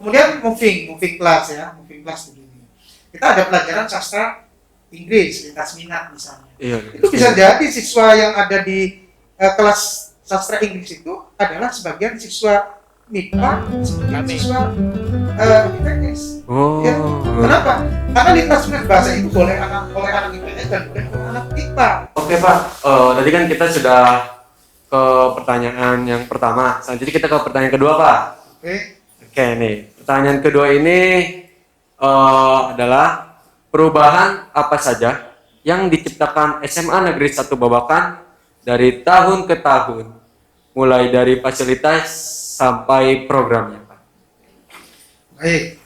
Kemudian moving class ya, moving class begini. Kita ada pelajaran sastra Inggris, lintas minat misalnya. Iya. Itu bisa jadi siswa yang ada di kelas sastra Inggris itu adalah sebagian siswa MIPA, sebagian siswa IPS. Oh. Ya. Kenapa? Karena lintas minat bahasa itu boleh oleh anak IPS dan boleh oleh anak MIPA. Oke Pak, tadi kan kita sudah ke pertanyaan yang pertama. Selanjutnya kita ke pertanyaan kedua Pak. Oke nih, pertanyaan kedua ini adalah perubahan apa saja yang diciptakan SMA Negeri 1 Babakan dari tahun ke tahun, mulai dari fasilitas sampai programnya Pak. Baik,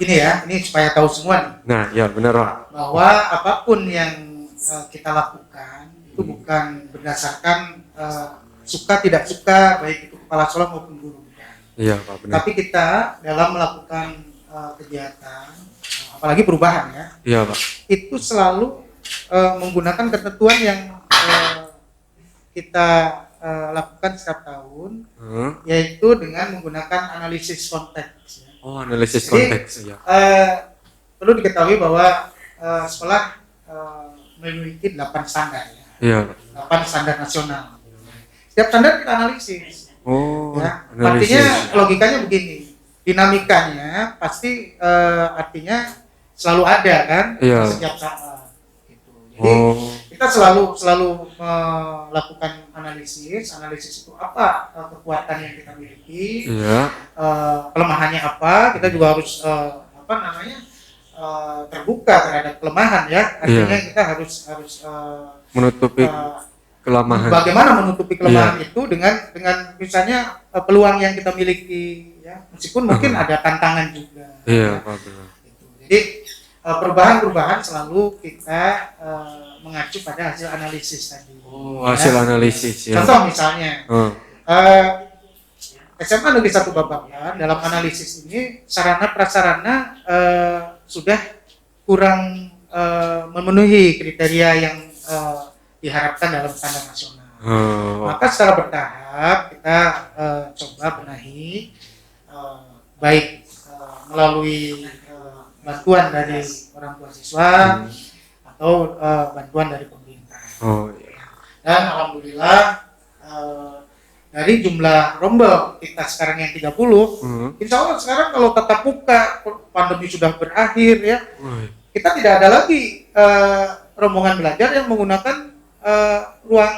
gini ya, ini supaya tahu semua nih. Nah, ya benar Pak. Bahwa apapun yang kita lakukan itu bukan berdasarkan suka tidak suka, baik itu kepala sekolah maupun guru. Iya Pak, benar. Tapi kita dalam melakukan kegiatan, apalagi perubahan ya, iya Pak, itu selalu menggunakan ketentuan yang kita lakukan setiap tahun, yaitu dengan menggunakan analisis konteks. Ya. Oh, analisis Jadi, konteks ya. Perlu diketahui bahwa sekolah memiliki 8 standar ya. Iya. 8 standar nasional. Setiap standar kita analisis. Oh, Ya, analisis. artinya logikanya begini, dinamikanya pasti artinya selalu ada kan, Iya. setiap saat. Gitu. Jadi kita selalu melakukan analisis itu apa kekuatan yang kita miliki, Iya. Kelemahannya apa, kita juga harus terbuka terhadap kelemahan ya, artinya kita harus menutupi kelemahan. Bagaimana menutupi kelemahan itu dengan misalnya peluang yang kita miliki ya, meskipun mungkin ada tantangan juga. Iya, Pak, benar. Jadi perubahan-perubahan selalu kita mengacu pada hasil analisis tadi. Oh, hasil analisis ya. Contoh misalnya SMA Negeri 1 Babakan dalam analisis ini sarana prasarana sudah kurang memenuhi kriteria yang diharapkan dalam standar nasional. Maka secara bertahap kita coba benahi, baik melalui bantuan dari orang tua siswa atau bantuan dari pemerintah. Dan alhamdulillah dari jumlah rombel kita sekarang yang 30, insya Allah sekarang kalau tatap muka, pandemi sudah berakhir ya, kita tidak ada lagi rombongan belajar yang menggunakan ruang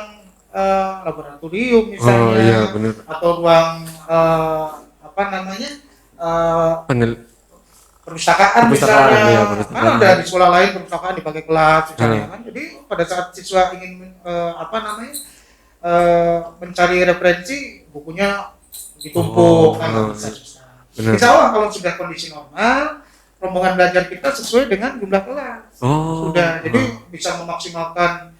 laboratorium misalnya, atau ruang perpustakaan misalnya, kan ada di sekolah lain perpustakaan dipakai kelas misalnya kan. Jadi pada saat siswa ingin mencari referensi, bukunya ditumpuk kan bisa. Insya Allah kalau sudah kondisi normal, rombongan belajar kita sesuai dengan jumlah kelas. Sudah, jadi bisa memaksimalkan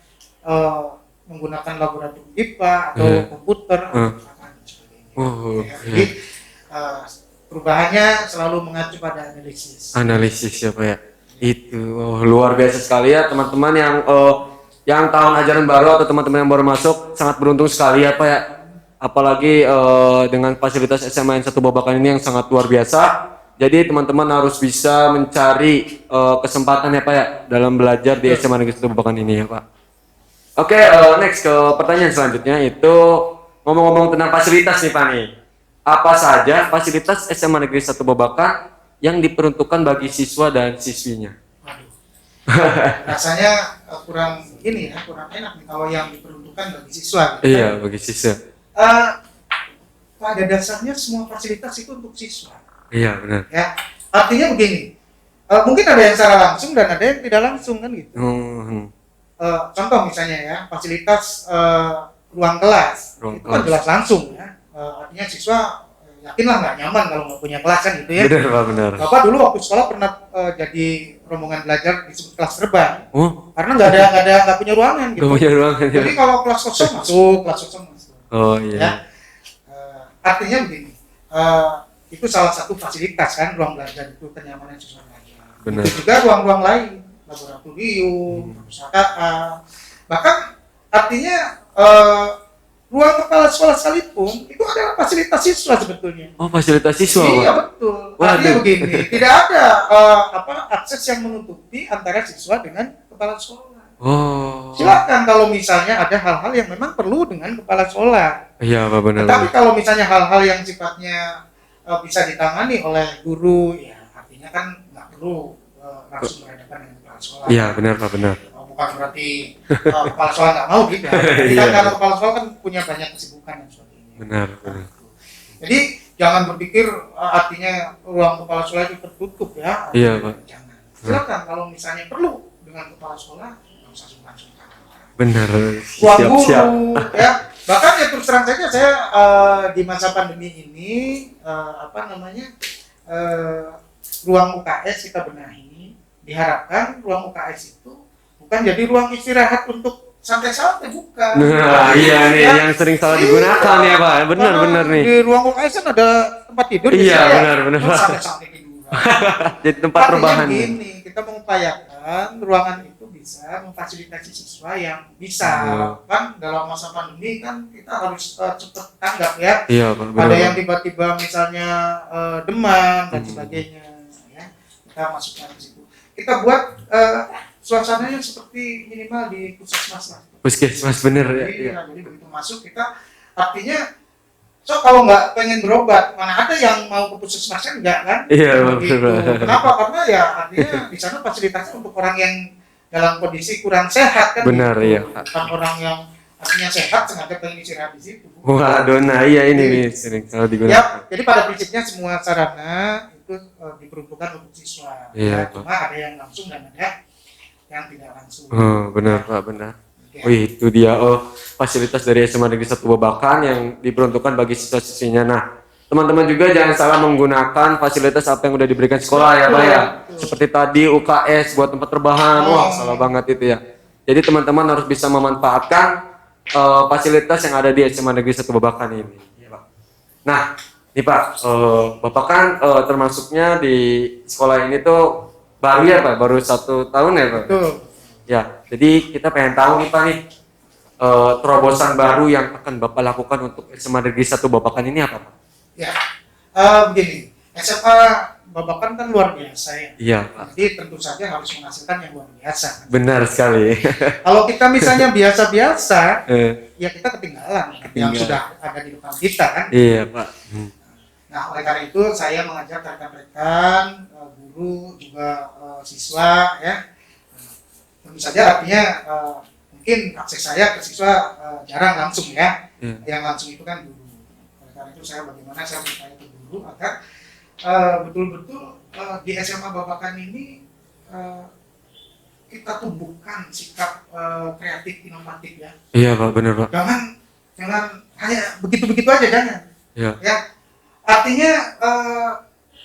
menggunakan laboratorium IPA atau komputer atau sebagainya. Jadi perubahannya selalu mengacu pada analisis. Analisis ya Pak ya. Itu luar biasa sekali ya teman-teman yang tahun ajaran baru atau teman-teman yang baru masuk, sangat beruntung sekali ya Pak ya. Apalagi dengan fasilitas SMA 1 Babakan ini yang sangat luar biasa. Jadi teman-teman harus bisa mencari kesempatan ya Pak ya dalam belajar di SMA Negeri 1 Babakan ini ya Pak. Oke, next ke pertanyaan selanjutnya itu ngomong-ngomong tentang fasilitas nih Pak nih. Apa saja fasilitas SMA Negeri 1 Babakan yang diperuntukkan bagi siswa dan siswinya? Rasanya kurang enak nih kalau yang diperuntukkan bagi siswa. Gitu. Iya, bagi siswa. Pada dasarnya semua fasilitas itu untuk siswa. Iya, benar. Ya, artinya begini. Mungkin ada yang secara langsung dan ada yang tidak langsung kan gitu. Contoh misalnya ya, fasilitas ruang kelas itu kan jelas langsung ya. Artinya siswa yakinlah nggak nyaman kalau nggak punya kelas kan gitu ya. Benar Pak, benar. Bapak dulu waktu sekolah pernah jadi rombongan belajar disebut kelas terbang. Karena nggak punya ruangan gitu. Nggak punya ruangan. Jadi kalau kelas kosong masuk, kelas kosong masuk. Oh iya. Ya. Artinya begini, itu salah satu fasilitas kan ruang belajar itu kenyamanan siswa belajar. Benar. Itu juga ruang-ruang lain, laboratorium, perpustakaan. Bahkan artinya ruang kepala sekolah sekalipun itu adalah fasilitas siswa sebetulnya. Oh, fasilitas siswa. Iya, Pak? betul. Waduh. Artinya begini, tidak ada akses yang menutupi antara siswa dengan kepala sekolah. Oh. Silakan kalau misalnya ada hal-hal yang memang perlu dengan kepala sekolah. Iya, Pak, benar. Tapi kalau misalnya hal-hal yang sifatnya bisa ditangani oleh guru, ya artinya kan nggak perlu langsung berhadapan dengan kepala sekolah. Iya, benar, Pak, benar. Bukan berarti kepala sekolah nggak mau gitu. Jadi kan kalau kepala sekolah kan punya banyak kesibukan dan sebagainya. Benar, benar. Jadi jangan berpikir artinya ruang kepala sekolah itu tertutup ya. Iya, Pak. Jangan. Silakan kalau misalnya perlu dengan kepala sekolah, nggak usah sungkan-sungkan. Benar. Ruang Siap-siap. guru, ya. Bahkan ya terus terang saja saya di masa pandemi ini ruang UKS kita benahi. Diharapkan ruang UKS itu bukan jadi ruang istirahat untuk santai-santai, bukan. Nah, iya nih yang sering salah digunakan ya, Pak. Benar nih. Di ruang UKS kan ada tempat tidur. Iya, benar, Pak. Santai-santai tiduran. Jadi tempat rebahan. Gini, kita mengupayakan ruangan itu bisa memfasilitasi siswa yang bisa kan dalam masa pandemi kan kita harus cepat tanggap ya. Iya, Pak. Benar. Ada yang tiba-tiba misalnya demam dan sebagainya ya. Kita masukkan ke situ. Kita buat suasananya seperti minimal di puskesmas lah. Puskesmas bener ya. Jadi begitu masuk kita artinya kalau nggak pengen berobat, mana ada yang mau ke puskesmas kan enggak kan? Iya, gitu. benar. Kenapa? Karena ya artinya di sana fasilitasnya untuk orang yang dalam kondisi kurang sehat kan. Benar, gitu. iya. Bukan orang yang artinya sehat sengaja pengen istirahat di situ. Waduh, nah iya ini nih sering salah digunakan. Ya, jadi pada prinsipnya semua sarana itu diperuntukkan untuk siswa. Iya, Ya, cuma ada yang langsung dan ada yang tidak langsung. Oh, benar, Pak, benar. Ya. Wih, itu dia fasilitas dari SMA Negeri 1 Babakan yang diperuntukkan bagi siswa-siswinya. Nah, teman-teman juga jangan salah menggunakan fasilitas apa yang udah diberikan sekolah ya, Pak ya. Seperti tadi UKS buat tempat rebahan. Wah, salah banget itu ya. Jadi teman-teman harus bisa memanfaatkan fasilitas yang ada di SMA Negeri 1 Babakan ini. Ya, Pak. Nah, nih Pak, Bapak kan termasuknya di sekolah ini tuh baru ya Pak, baru 1 tahun ya Pak? Betul. Ya, jadi kita pengen tahu nih Pak nih, terobosan baru yang akan Bapak lakukan untuk SMA Negeri 1 Babakan ini apa Pak? Ya, begini, SMA Babakan kan luar biasa ya. Iya Pak. Jadi tentu saja harus menghasilkan yang luar biasa. Benar sekali. Kalau kita misalnya biasa-biasa, ya kita ketinggalan yang sudah ada di depan kita kan. Iya Pak. Nah, oleh karena itu saya mengajak rekan-rekan, guru, juga siswa ya. Tentu saja artinya mungkin akses saya ke siswa jarang langsung ya. Yang langsung itu kan guru. Oleh karena itu bagaimana saya bertanya ke guru agar betul-betul di SMA Babakan ini kita tumbuhkan sikap kreatif inovatif ya. Iya Pak, benar Pak. Jangan hanya begitu-begitu aja, jangan. Iya. Ya, artinya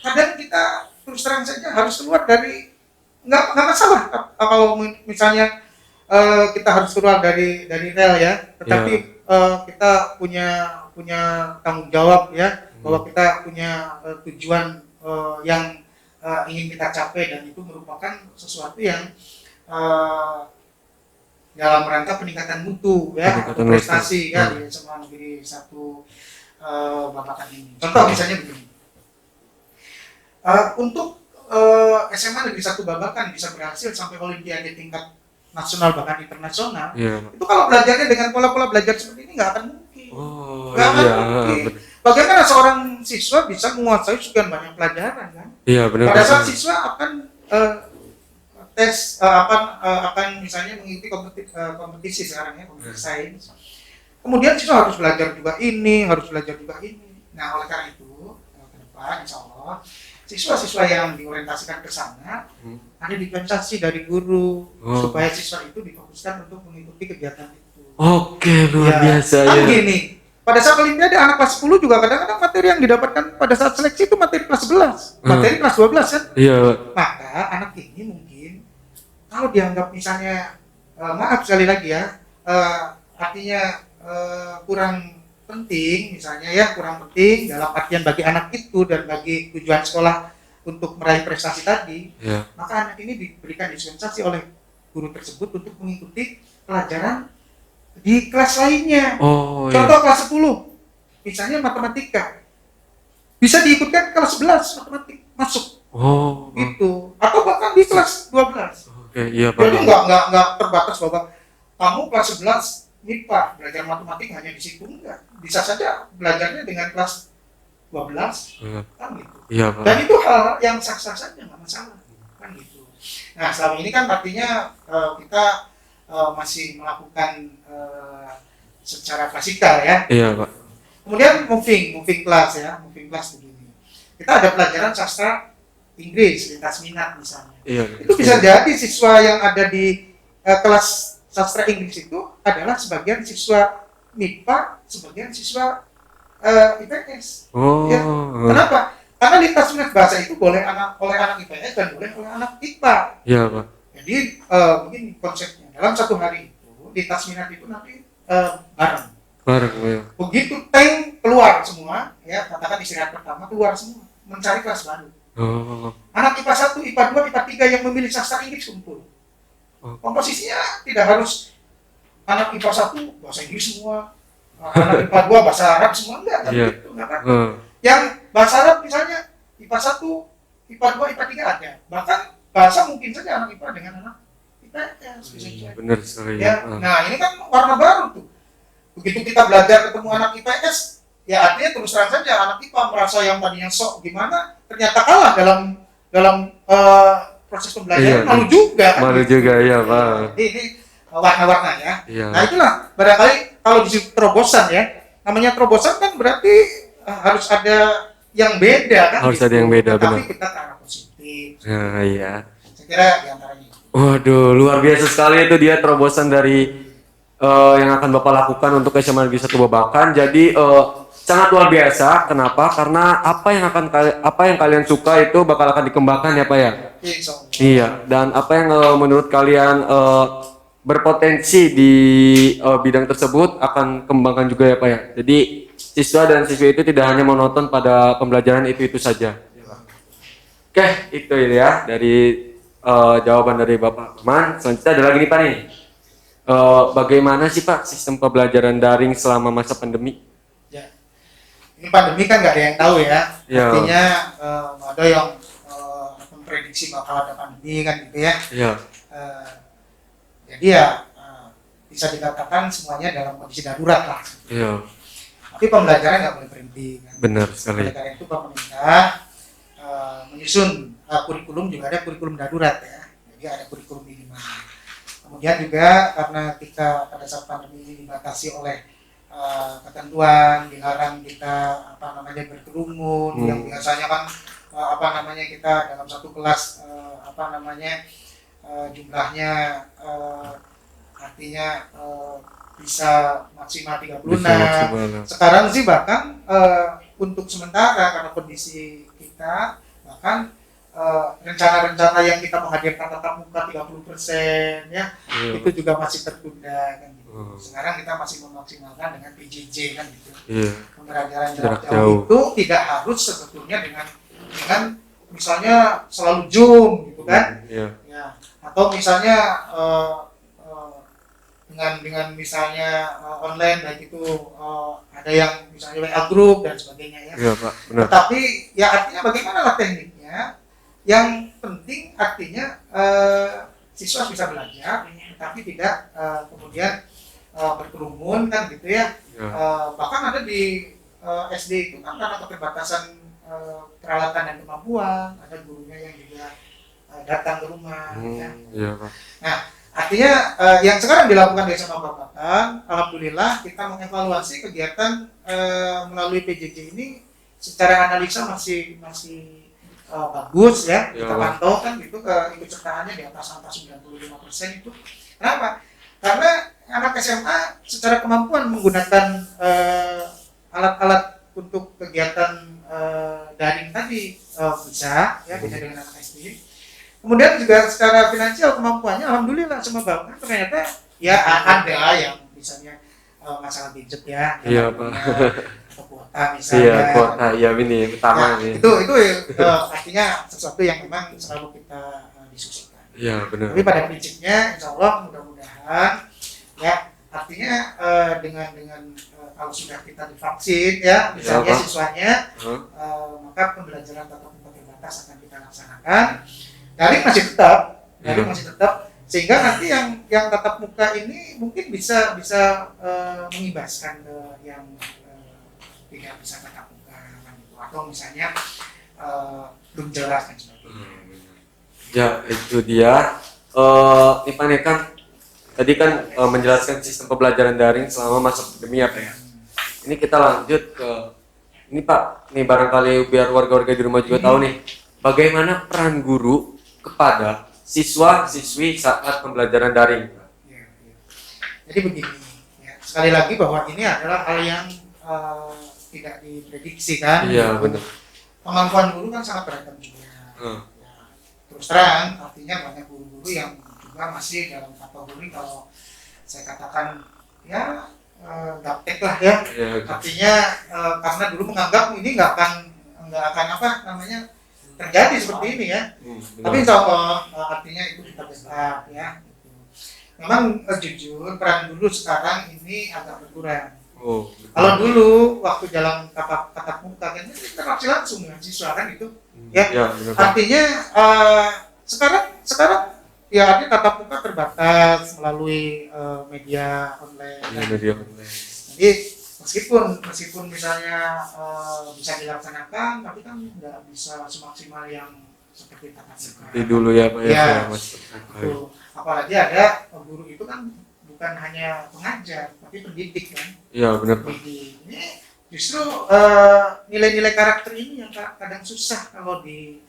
kadang kita terus terang saja harus keluar dari nggak masalah kalau misalnya kita harus keluar dari rel ya, tetapi kita punya tanggung jawab ya, bahwa kita punya tujuan yang ingin kita capai dan itu merupakan sesuatu yang dalam rangka peningkatan mutu ya, prestasi ya di SMA Negeri 1 Babakan ini. Contoh misalnya begini, untuk SMA Negeri 1 Babakan bisa berhasil sampai olimpiade tingkat nasional bahkan internasional, itu kalau belajarnya dengan pola-pola belajar seperti ini nggak akan mungkin. Nggak akan mungkin. Bagaimana seorang siswa bisa menguasai sekian banyak pelajaran kan? Iya benar. Pada saat siswa akan akan misalnya mengikuti kompetisi sekarang ya, kompetisi sains. Kemudian siswa harus belajar juga ini, harus belajar juga ini. Nah, oleh karena itu ke depan insya Allah siswa-siswa yang diorientasikan ke sana ada dispensasi dari guru supaya siswa itu difokuskan untuk mengikuti kegiatan itu. Oke, luar biasa kan ya. Gini, pada saat olimpiade anak kelas 10 juga kadang-kadang materi yang didapatkan pada saat seleksi itu materi kelas 11, materi kelas 12 kan? Iya. Maka anak ini mungkin kalau dianggap misalnya maaf sekali lagi ya, artinya kurang penting misalnya ya, kurang penting dalam artian bagi anak itu dan bagi tujuan sekolah untuk meraih prestasi tadi, maka anak ini diberikan dispensasi oleh guru tersebut untuk mengikuti pelajaran di kelas lainnya. Contoh kelas 10, misalnya matematika, bisa diikutkan kelas 11 matematik masuk. Gitu. Atau bahkan di kelas 12. Iya, Pak. Jadi nggak terbatas bahwa kamu kelas 11 MIPA, belajar matematik hanya di situ, enggak. Bisa saja belajarnya dengan kelas 12, kan gitu. Iya, Pak. Dan itu hal yang sah-sah saja, nggak masalah, kan gitu. Nah, selama ini kan artinya kita masih melakukan secara klasikal ya. Iya, Pak. Kemudian moving class ya, moving class begini. Kita ada pelajaran sastra Inggris, lintas minat misalnya. Iya. Itu bisa jadi siswa yang ada di kelas sastra Inggris itu adalah sebagian siswa MIPA, sebagian siswa IPS. Ya. Kenapa? Karena lintas minat bahasa itu boleh oleh anak IPS dan boleh oleh anak IPA. Iya, Pak. Jadi begini konsepnya, dalam satu hari itu lintas minat itu nanti bareng, ya. Begitu tank keluar semua, ya katakan istirahat pertama keluar semua, mencari kelas baru. Anak IPA 1, IPA 2, IPA 3 yang memilih sastra Inggris kumpul. Komposisinya tidak harus anak IPA 1 bahasa Inggris semua, anak IPA 2 bahasa Arab semua, enggak, gitu, enggak. Yang bahasa Arab misalnya IPA 1, IPA 2, IPA 3 ada. Bahkan bahasa mungkin saja anak IPA dengan anak IPS. Benar sekali. Ya. Nah, ini kan warna baru tuh. Begitu kita belajar ketemu anak IPS, ya artinya terus terang saja anak IPA merasa yang tadinya sok gimana, ternyata kalah dalam proses pembelajaran. Malu juga. Malu kan, juga, gitu. Ya Pak. Ini warna-warna ya. Nah itulah barangkali kalau di terobosan ya, namanya terobosan kan berarti harus ada yang beda kan. Harus ada yang beda, benar. Tapi kita ke arah positif. Iya. Saya kira diantaranya. Waduh, luar biasa sekali itu dia terobosan dari yang akan Bapak lakukan untuk SMA Negeri 1 Babakan. Jadi sangat luar biasa. Kenapa? Karena apa yang kalian suka itu bakal akan dikembangkan ya Pak ya. Iya. Dan apa yang menurut kalian berpotensi di bidang tersebut akan kembangkan juga ya Pak ya. Jadi siswa dan siswi itu tidak hanya monoton pada pembelajaran itu saja. Oke, itu ya dari jawaban dari Bapak Arman. Selanjutnya ada lagi nih Pak nih. Bagaimana sih Pak sistem pembelajaran daring selama masa pandemi? Ya, ini pandemi kan nggak ada yang tahu ya. Artinya ada yang memprediksi bakal ada pandemi kan gitu ya. Jadi ya bisa dikatakan semuanya dalam kondisi darurat lah. Tapi pembelajaran nggak boleh berhenti. Kan? Benar sekali. Oleh karena itu pemerintah menyusun kurikulum, juga ada kurikulum darurat ya. Jadi ada kurikulum minimal. Kemudian juga karena kita pada saat pandemi ini dibatasi oleh ketentuan, dilarang kita berkerumun, yang biasanya kan kita dalam satu kelas jumlahnya artinya bisa maksimal 36. Sekarang sih bahkan untuk sementara karena kondisi kita bahkan rencana-rencana yang kita menghadirkan tatap muka 30% ya, itu juga masih tertunda kan gitu. Sekarang kita masih memaksimalkan dengan PJJ kan gitu. Pembelajaran jarak jauh itu tidak harus sebetulnya dengan misalnya selalu Zoom gitu kan. Ya. Atau misalnya dengan misalnya online baik itu ada yang misalnya WA group dan sebagainya ya. Iya, Pak, benar. Tetapi ya artinya bagaimana lah tekniknya? Yang penting artinya siswa bisa belajar, tapi tidak kemudian berkerumun kan gitu ya. Bahkan ada di SD itu kan karena keterbatasan peralatan dan kemampuan, ada gurunya yang juga datang ke rumah. Iya, Pak. Nah, artinya yang sekarang dilakukan di SMA Babakan, alhamdulillah kita mengevaluasi kegiatan melalui PJJ ini secara analisa masih bagus ya, kita pantau kan gitu ikut sertaannya di atas angka 95% itu. Kenapa? Karena anak SMA secara kemampuan menggunakan alat-alat untuk kegiatan daring tadi bisa dengan anak SD. Kemudian juga secara finansial kemampuannya alhamdulillah semua bahkan ternyata ya ada yang misalnya masalah budget ya. Iya Pak. Kuota misalnya. Iya kuota, ya ini utama ya, nih. Itu artinya sesuatu yang memang selalu kita diskusikan. Iya benar. Tapi pada prinsipnya insya Allah mudah-mudahan ya artinya kalau sudah kita divaksin ya misalnya siswanya maka pembelajaran tatap muka terbatas akan kita laksanakan. Daring masih tetap sehingga nanti yang tatap muka ini mungkin bisa mengibaskan ke yang tidak bisa tatap muka gitu. Atau misalnya belum jelas dan sebagainya. Ya itu dia. Ini kan tadi kan menjelaskan sistem pembelajaran daring selama masa pandemi ya Pak ya. Ini kita lanjut ke ini Pak. Nih barangkali biar warga-warga di rumah juga tahu nih bagaimana peran guru kepada siswa-siswi saat pembelajaran daring. Ya. Jadi begini, ya. Sekali lagi bahwa ini adalah hal yang tidak diprediksi kan. Iya benar. Kemampuan guru kan sangat beragam juga. Ya. Terus terang, artinya banyak guru-guru yang juga masih dalam kategori kalau saya katakan ya gaptek lah ya. Artinya karena dulu menganggap ini nggak akan apa namanya terjadi seperti ini ya. Tapi insya Allah artinya itu kita backup ya. Memang jujur peran dulu sekarang ini agak berkurang. Kalau dulu waktu jalan tatap muka kan interaksi langsung dengan siswa kan itu ya. Artinya sekarang ya artinya tatap muka terbatas melalui media online. Jadi meskipun misalnya bisa dilaksanakan, tapi kan nggak bisa semaksimal yang seperti tatap muka. Seperti dulu ya Pak ya. Apalagi ada guru itu kan bukan hanya pengajar, tapi pendidik kan. Iya benar Pak. Ini justru nilai-nilai karakter ini yang kadang susah kalau di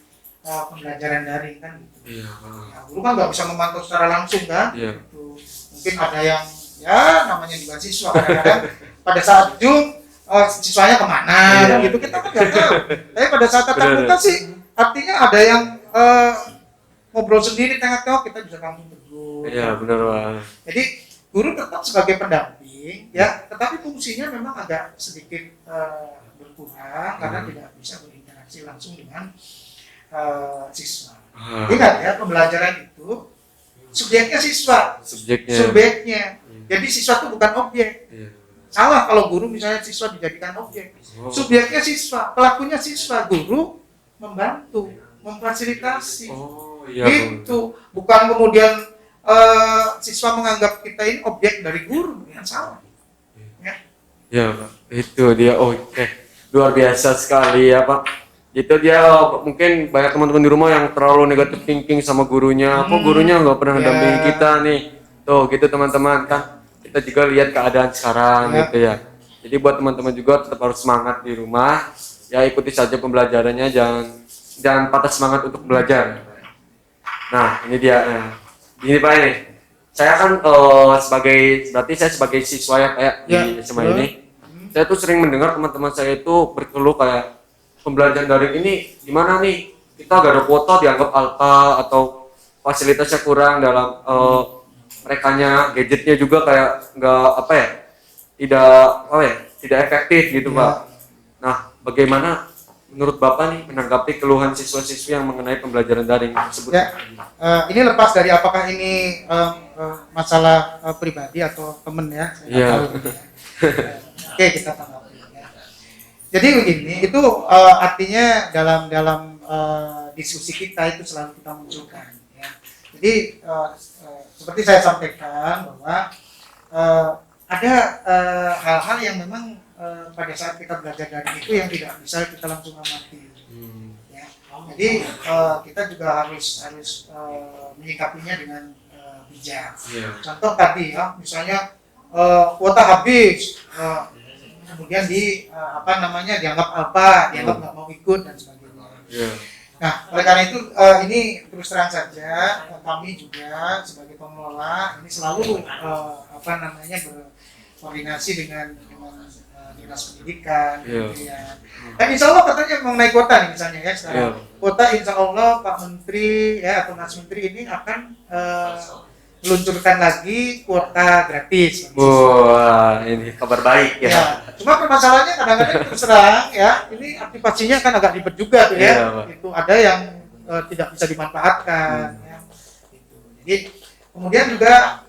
pembelajaran daring kan gitu. Iya. Ya, guru kan nggak bisa memantau secara langsung kan. Iya. Gitu. Mungkin ada yang ya namanya juga siswa kadang-kadang pada saat Zoom siswanya kemana gitu kita kan nggak tahu. Tapi pada saat tatap muka sih artinya ada yang ngobrol sendiri tengah-tengah kita bisa langsung tegur. Iya benar Pak. Jadi guru tetap sebagai pendamping ya, tetapi fungsinya memang agak sedikit berkurang karena tidak bisa berinteraksi langsung dengan siswa. Ingat ya, pembelajaran itu subjeknya siswa, subjeknya. Jadi siswa itu bukan objek. Salah kalau guru misalnya siswa dijadikan objek. Subjeknya siswa, pelakunya siswa, guru membantu, memfasilitasi. Gitu. Bukan kemudian siswa menganggap kita ini objek dari guru, yang salah. Ya Pak, itu dia. Oke. Luar biasa sekali ya Pak. Itu dia mungkin banyak teman-teman di rumah yang terlalu negatif thinking sama gurunya. Kok gurunya nggak pernah mendampingi kita nih? Tuh gitu teman-teman kan. Kita juga lihat keadaan sekarang gitu ya. Jadi buat teman-teman juga tetap harus semangat di rumah. Ya ikuti saja pembelajarannya, jangan patah semangat untuk belajar. Nah ini dia. Ini Pak ini. Saya kan berarti saya sebagai siswa ya kayak di SMA ini. Saya tuh sering mendengar teman-teman saya itu berkeluh kayak pembelajaran daring ini gimana nih, kita gak ada kuota dianggap alpa atau fasilitasnya kurang dalam merekanya, gadgetnya juga kayak tidak efektif gitu Pak. Nah bagaimana menurut Bapak nih menanggapi keluhan siswa-siswi yang mengenai pembelajaran daring tersebut? Ya, ini lepas dari apakah ini masalah pribadi atau temen ya. Oke kita tanggapi. Jadi begini, itu artinya dalam diskusi kita itu selalu kita munculkan. Ya. Jadi seperti saya sampaikan bahwa ada hal-hal yang memang pada saat kita belajar daring itu yang tidak bisa kita langsung amati. Ya. Jadi kita juga harus menyikapinya dengan bijak. Contoh tadi ya, misalnya kuota habis. Kemudian dianggap dianggap nggak mau ikut dan sebagainya. Nah, oleh karena itu ini terus terang saja kami juga sebagai pengelola ini selalu berkoordinasi dengan dinas pendidikan. Gitu ya. Dan insya Allah katanya mau naik kuota nih misalnya ya sekarang. Kuota insya Allah Pak Menteri ya atau Mas Menteri ini akan meluncurkan lagi kuota gratis. Wah, ini kabar baik ya. Cuma permasalahannya kadang-kadang terus terang ya, ini aktivasinya kan agak ribet juga tuh ya. Itu ada yang tidak bisa dimanfaatkan ya. Gitu. Jadi kemudian juga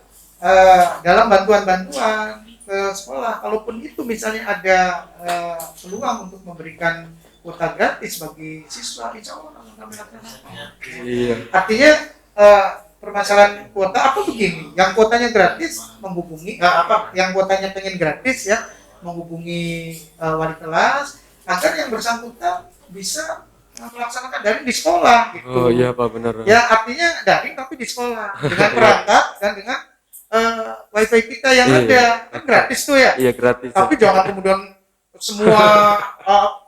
dalam bantuan-bantuan ke sekolah, kalaupun itu misalnya ada peluang untuk memberikan kuota gratis bagi siswa, insya Allah kami laksanakan. Iya. Artinya permasalahan kuota apa begini, yang kuotanya gratis menghubungi yang kuotanya pengen gratis ya menghubungi wali kelas agar yang bersangkutan bisa melaksanakan daring di sekolah gitu. Oh iya Pak, benar. Ya artinya daring tapi di sekolah dengan perangkat dan dengan wifi kita yang ada kan gratis tuh ya. Iya gratis. Tapi jangan kemudian semua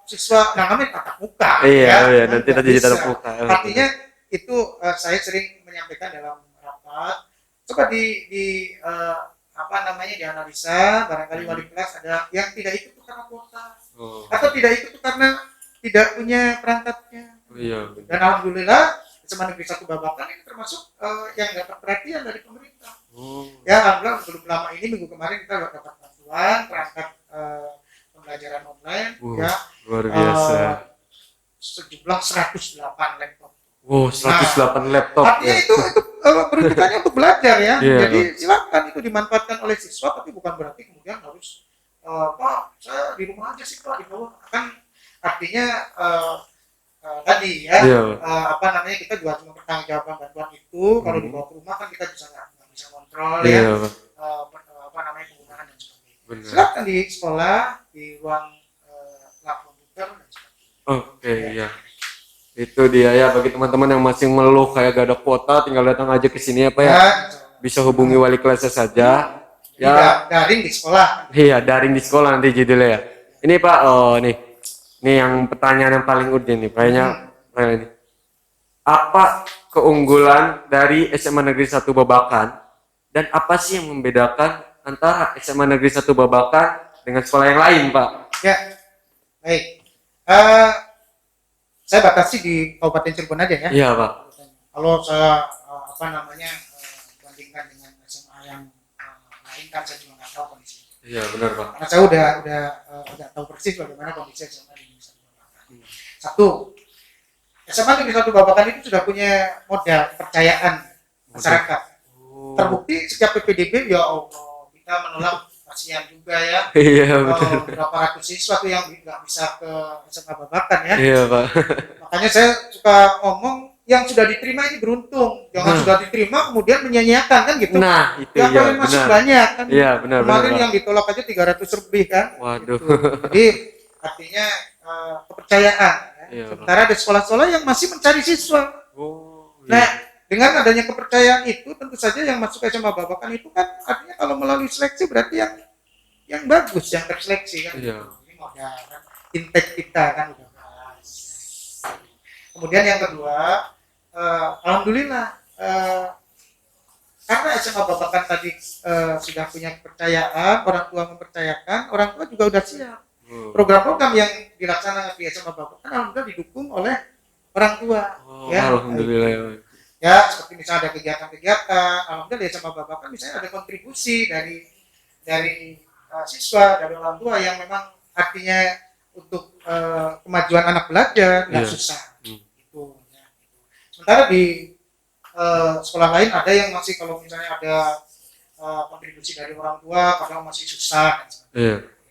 siswa namanya tatap muka. Iya, nanti jadi tatap muka. Artinya itu saya sering menyampaikan dalam rapat. Coba dianalisa, barangkali wali kelas ada yang tidak ikut karena kuota atau tidak ikut karena tidak punya perangkatnya. Iya. Dan alhamdulillah SMA Negeri 1 Babakan ini termasuk yang dapat perhatian dari pemerintah. Ya alhamdulillah belum lama ini minggu kemarin kita dapat bantuan perangkat pembelajaran online ya luar biasa. Sejumlah 108 laptop. 108 laptop. Artinya itu peruntukannya untuk belajar ya. Jadi silakan itu dimanfaatkan oleh siswa, tapi bukan berarti kemudian harus Pak saya di rumah aja sih Pak, di bawah kan artinya tadi ya kita juga cuma bertanggung bantuan itu kalau dibawa ke rumah kan kita nggak bisa kontrol penggunaan dan sebagainya. Silakan di sekolah di ruang lab komputer dan sebagainya. Ya. Itu dia ya, bagi teman-teman yang masih ngeluh kayak gak ada kuota, tinggal datang aja ke sini ya Pak ya. Bisa hubungi wali kelasnya saja. Ya, daring di sekolah. Iya, daring di sekolah nanti judulnya ya. Ini Pak, ini yang pertanyaan yang paling urgent nih, kayaknya ini. Apa keunggulan dari SMA Negeri 1 Babakan dan apa sih yang membedakan antara SMA Negeri 1 Babakan dengan sekolah yang lain, Pak? Ya, baik. Saya batasi di Kabupaten Cirebon aja ya. Iya Pak. Kalau saya bandingkan dengan SMA yang lain kan saya juga nggak tahu kondisi. Iya benar Pak. Karena saya udah tahu persis bagaimana kondisi SMA di Negeri 1 Babakan. Satu, SMA Negeri 1 Babakan itu sudah punya modal kepercayaan masyarakat. Terbukti sejak PPDB ya Allah kita menolak kasihan juga ya. Iya betul. Berapa ratus siswa tuh yang nggak bisa ke SMA Babakan ya. Iya Pak. Makanya saya suka ngomong yang sudah diterima ini beruntung, jangan sudah diterima kemudian menyanyiakan kan gitu. Nah itu yang ya paling masuk banyak kan. Iya benar. Kemarin yang ditolak aja 300 lebih kan. Waduh. Gitu. Jadi artinya kepercayaan. Ya. Iya, sementara ada sekolah-sekolah yang masih mencari siswa. Iya. Nah dengan adanya kepercayaan itu tentu saja yang masuk ke SMA Babakan itu kan artinya kalau melalui seleksi berarti yang bagus yang terseleksi kan. Iya. Ini modal kan. Intake kita kan udah bagus. Kemudian yang kedua, alhamdulillah karena SMA Babakan tadi sudah punya kepercayaan, orang tua mempercayakan, orang tua juga udah siap. Program-program yang dilaksanakan di SMA Babakan alhamdulillah didukung oleh orang tua. Ya. Alhamdulillah. Ya seperti misalnya ada kegiatan-kegiatan, alhamdulillah di SMA Babakan misalnya ada kontribusi dari siswa, dari orang tua yang memang artinya untuk kemajuan anak belajar nggak susah. Itu. Ya. Sementara di sekolah lain ada yang masih kalau misalnya ada kontribusi dari orang tua kadang masih susah.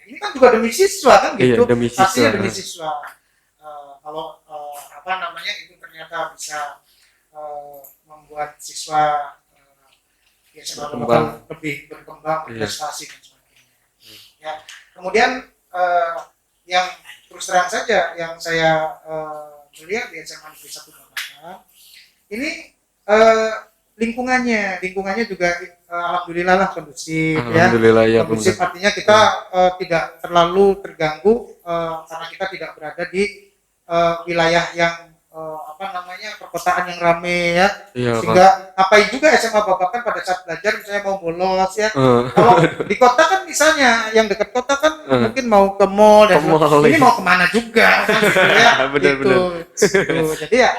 Ini kan juga demi siswa kan gitu. Pastinya demi siswa. Kalau itu ternyata bisa membuat siswa lebih berkembang, berprestasi dan sebagainya. Ya. Kemudian yang terus terang saja yang saya melihat di SMA Negeri 1 Babakan ini lingkungannya juga alhamdulillah lah kondusif ya. Kondusif artinya kita tidak terlalu terganggu karena kita tidak berada di wilayah yang perkotaan yang ramai ya. Sehingga ngapain juga SMA Babakan pada saat belajar misalnya mau bolos ya. Kalau di kota kan misalnya yang dekat kota kan mungkin mau ke mall dan ini mau kemana juga kan gitu ya. Benar. Jadi ya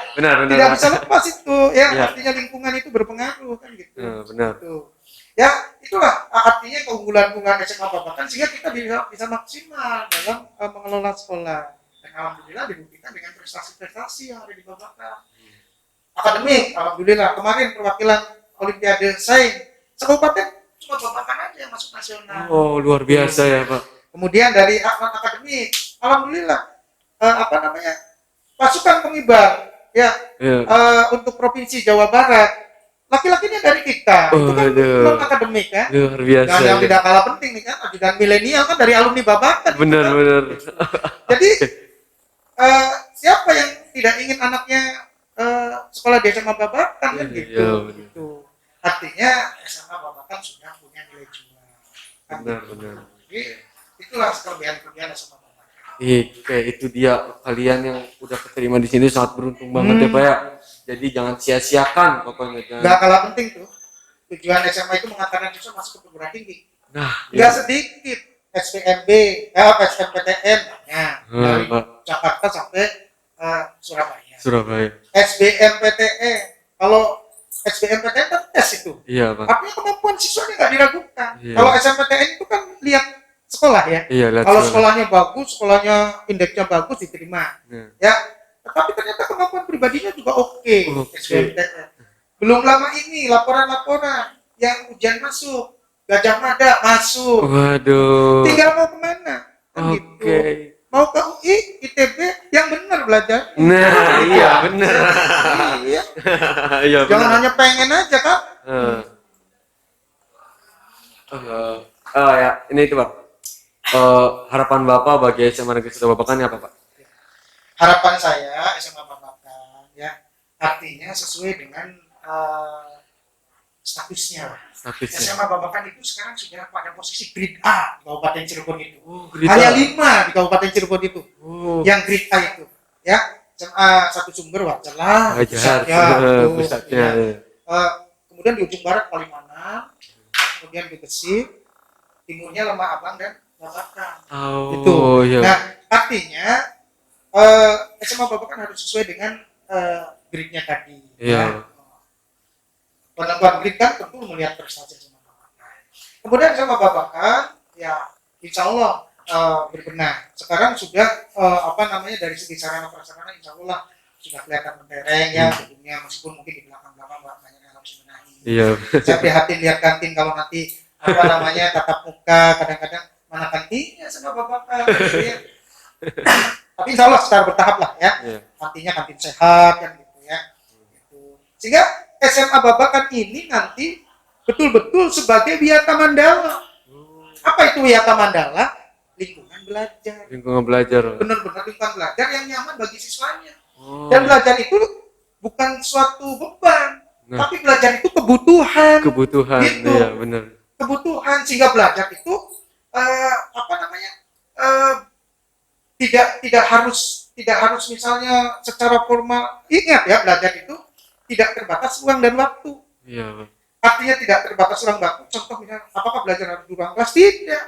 tidak bisa lepas itu ya. Artinya lingkungan itu berpengaruh kan gitu. Benar. Gitu. Ya itulah artinya keunggulan SMA Babakan sehingga kita bisa maksimal dalam mengelola sekolah. Dan alhamdulillah dibuktikan dengan prestasi-prestasi yang ada di Babakan. Akademik, alhamdulillah kemarin perwakilan Olimpiade Sains sekabupaten cuma Babakan aja yang masuk nasional. Oh, luar biasa ya, Pak. Kemudian dari akademik, alhamdulillah pasukan pengibar ya Iya. untuk provinsi Jawa Barat laki-lakinya dari kita. Itu kan Aduh. non akademik kan. Luar biasa. Dan yang ya. tidak kalah penting nih kan ajudan milenial kan dari alumni Babakan. Bener, gitu kan. bener. Jadi siapa yang tidak ingin anaknya sekolah di SMA Babakan kan Iya, gitu. bener. Gitu. Artinya SMA Babakan sudah punya nilai jual. Kan Benar, gitu. benar. Jadi itulah kelebihan-kelebihan SMA Babakan. Kayak itu dia, kalian yang udah keterima di sini sangat beruntung banget ya, Pak ya. Jadi jangan sia-siakan pokoknya. Nggak kalah penting tuh. Tujuan SMA itu mengantarkan siswa masuk ke perguruan tinggi. Nah, Nggak sedikit SPMB, SNMPTN, dari Pak. Jakarta sampai Surabaya. Surabaya. SBMPTN, kalau SBMPTN kan tes itu. Iya, Pak. Artinya kemampuan siswanya nggak diragukan. Iya. Kalau SNMPTN itu kan lihat sekolah ya. Iya, lihat Kalau sekolah. sekolahnya bagus, sekolahnya indeksnya bagus diterima. Nah. Ya, tetapi ternyata kemampuan pribadinya juga oke. Oke. SBMPTN. Belum lama ini laporan-laporan yang ujian masuk, Gajah Mada masuk. Waduh. Tinggal mau kemana? Kan Oke. gitu. Mau ke UI, ITB yang benar belajar. Nah, iya bener. Iya. Iya bener. Jangan hanya pengen aja kan. Ya, ini itu Pak. Harapan Bapak bagi SMA Negeri 1 Babakan apa Pak? Harapan saya SMA Babakan ya artinya sesuai dengan statusnya. Statusnya. SMA Babakan itu sekarang sudah pada posisi grade A di Kabupaten Cirebon itu. Oh, grade Hanya A. 5 di Kabupaten Cirebon itu. Oh. Yang grade A itu ya. SMA Satu Sumber wajar lah. Wajar. Pusatnya. Kemudian di ujung barat Palimanan, kemudian di Gresik, timurnya Lemah Abang dan Babakan. Oh, Itu. iya. Nah, artinya SMA Babakan harus sesuai dengan grade-nya tadi. Iya. Ya. Penentuan grade kan tentu melihat prestasi SMA Babakan. Kemudian SMA Babakan, ya insya Allah berbenah. Sekarang sudah dari segi sarana prasarana insya Allah sudah kelihatan mentereng ya gedungnya, meskipun mungkin di belakang-belakang banyak yang harus dibenahi. Iya. Saya prihatin lihat kantin kalau nanti tatap muka kadang-kadang mana kantinnya sama Babakan gitu ya. Tapi insya Allah secara bertahap lah ya. Iya. Nantinya kantin sehat kan gitu ya. Gitu. Sehingga SMA Babakan ini nanti betul-betul sebagai Wiyata Mandala. Apa itu Wiyata Mandala? Lingkungan belajar. Lingkungan belajar. Benar-benar lingkungan belajar yang nyaman bagi siswanya. Oh. Dan belajar itu bukan suatu beban, Nah. tapi belajar itu kebutuhan. Kebutuhan. Gitu. Iya, benar. Kebutuhan sehingga belajar itu tidak harus misalnya secara formal. Ingat ya, belajar itu tidak terbatas ruang dan waktu. Iya, Pak. Artinya tidak terbatas ruang waktu. Contoh misalnya, apakah belajar harus di ruang kelas? Tidak.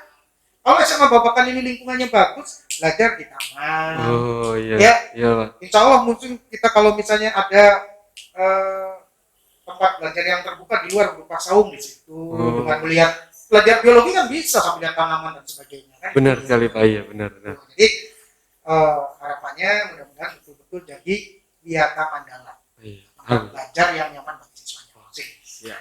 Kalau SMA Babakan ini lingkungannya bagus, belajar di taman. Oh, iya. Ya. Iya, Pak. Insya Allah mungkin kita kalau misalnya ada tempat belajar yang terbuka di luar berupa saung di situ, dengan melihat belajar biologi kan bisa sambil lihat tanaman dan sebagainya. Kan? Benar sekali Pak, iya benar. Jadi harapannya mudah-mudahan betul-betul jadi Wiyata Mandala. Iya. Tempat belajar yang nyaman bagi siswanya. Ya.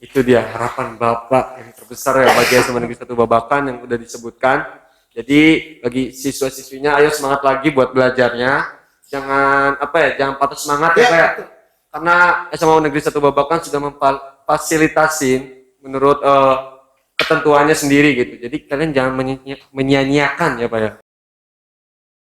Itu dia harapan Bapak yang terbesar ya bagi SMA Negeri 1 Babakan yang udah disebutkan. Jadi bagi siswa-siswinya ayo semangat lagi buat belajarnya. Jangan jangan patah semangat ya Pak ya. Betul. Karena SMA Negeri 1 Babakan sudah memfasilitasin menurut ketentuannya sendiri gitu. Jadi kalian jangan menyia-nyiakan ya Pak ya.